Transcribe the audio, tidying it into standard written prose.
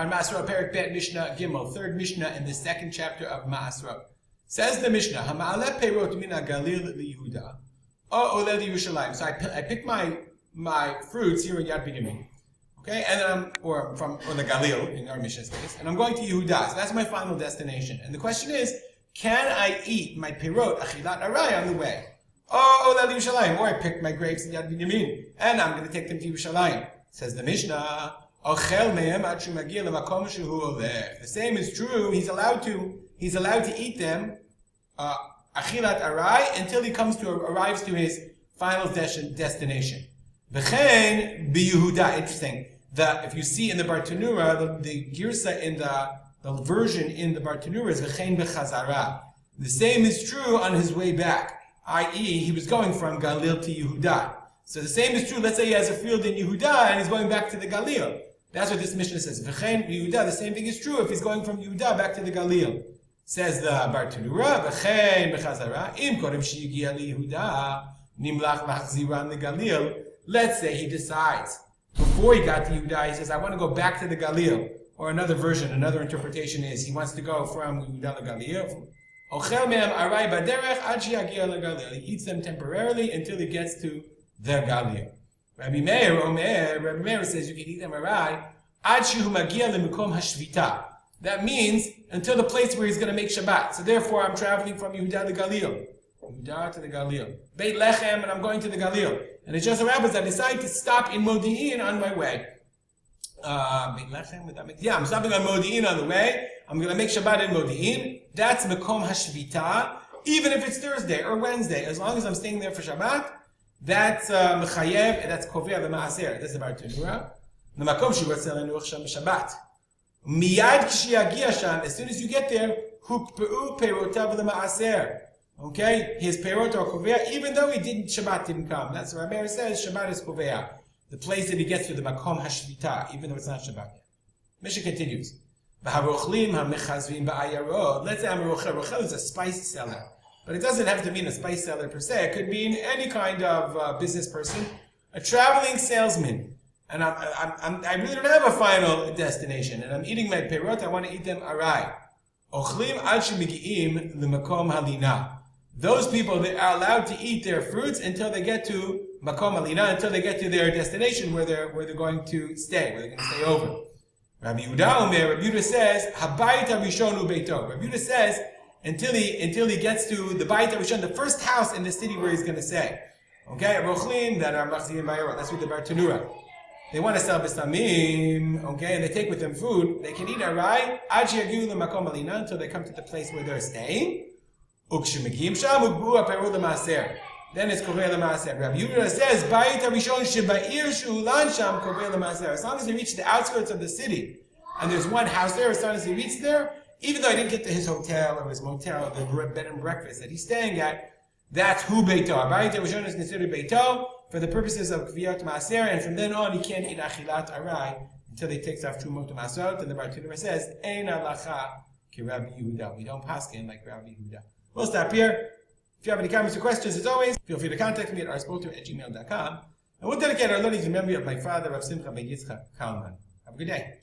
on Maasrot Perik Bet Mishnah Gimel, third Mishnah in the second chapter of Maasrot. Says the Mishnah, Hama'aleh Peirot mina Galil liYehuda, o Oleh Yerushalayim. So I pick my fruits here in Yad Binyamin, okay, and then on the Galil in our Mishnah's case, and I'm going to Yehuda. So that's my final destination. And the question is, can I eat my Peirot Achilat Arai on the way? O Oleh Yerushalayim, or I pick my grapes in Yad Binyamin, and I'm going to take them to Yerushalayim. Says the Mishnah. The same is true. He's allowed to eat them achilat arai until he arrives to his final destination. V'chein b'Yehuda. Interesting. If you see in the Bartanura, the girsa in the version in the Bartanura is v'chein b'chazara. The same is true on his way back, i.e., he was going from Galil to Yehuda. So the same is true. Let's say he has a field in Yehuda and he's going back to the Galil. That's what this Mishnah says. V'chein Yehuda. The same thing is true if he's going from Yehuda back to the Galil. Says the Bartanura, v'chein b'chazara im kodem sheyigia liYehuda nimlach lachziran leGalil. Let's say he decides before he got to Yehuda, he says, I want to go back to the Galil. Or another version, another interpretation is he wants to go from Yehuda to Galil. Ochel me'em arai baderech ad sheyagia leGalil. He eats them temporarily until he gets to the Galil. Rabbi Meir says you can eat them arai ad shehu magia lemukom hashvita. That means until the place where he's going to make Shabbat. So therefore, I'm traveling from Yehuda to Galil. Yehuda to the Galil. Beit Lechem, and I'm going to the Galil. And it just so happens I decide to stop in Modi'in on my way. Beit Lechem, yeah, I'm stopping on Modi'in on the way. I'm going to make Shabbat in Modi'in. That's Mekom Hashvita. Even if it's Thursday or Wednesday, as long as I'm staying there for Shabbat, that's Mechayev, that's Kovea v'Maaser. That's the Bartanura. The Makom Shivatzel Enuach Sham Shabbat. Miyad kishiyagia sham, as soon as you get there, hukpeu peirotav l'maaser. Okay, his peirot or kovea, even though Shabbat didn't come. That's what Rabbi says. Shabbat is kovea, the place that he gets to the makom hashvita, even though it's not Shabbat yet. Mishnah continues. V'harochlim hamechazvim ba'ayarod. Let's say I'm a rochel. Rochel is a spice seller, but it doesn't have to mean a spice seller per se. It could mean any kind of business person, a traveling salesman. And I really don't have a final destination. And I'm eating my peirot, I want to eat them arai. Ochlim ad shemigi'im l'makom halina. Those people, they are allowed to eat their fruits until they get to makom halina, until they get to their destination where they're going to stay, where they're going to stay over. Rabbi Yehuda says, habayit harishon ubeito. Rabbi Yehuda says, until he gets to the bayit harishon, the first house in the city where he's going to stay. Okay, rochlim that are machzirim bayarot. That's what the Bartanura. They want to sell bisamim, okay, and they take with them food. They can eat arai ad sheyagiu l'makom alina until they come to the place where they're staying. Ukshemegim sham ubu aperu l'maaser. Then it's kovei l'maaser. Rabbi Yehuda says, "Bayit harishon sheba'ir shulan sham kovei l'maaser." As long as they reach the outskirts of the city, and there's one house there, as long as he reaches there, even though he didn't get to his hotel or his motel, or the bed and breakfast that he's staying at, that's hu beito. Bayit harishon is considered beito for the purposes of Kviyat Maaser, and from then on he can't eat Achilat Arai until he takes off Trumot to Maasrot, and the Bartanura says, Ein halacha ki Rabbi Yehuda. We don't paskin like Rabbi Yehuda. We'll stop here. If you have any comments or questions, as always, feel free to contact me at arspoter@gmail.com, and we'll dedicate our learning to the memory of my father, Rav Simcha ben Yitzchak Kalman. Have a good day.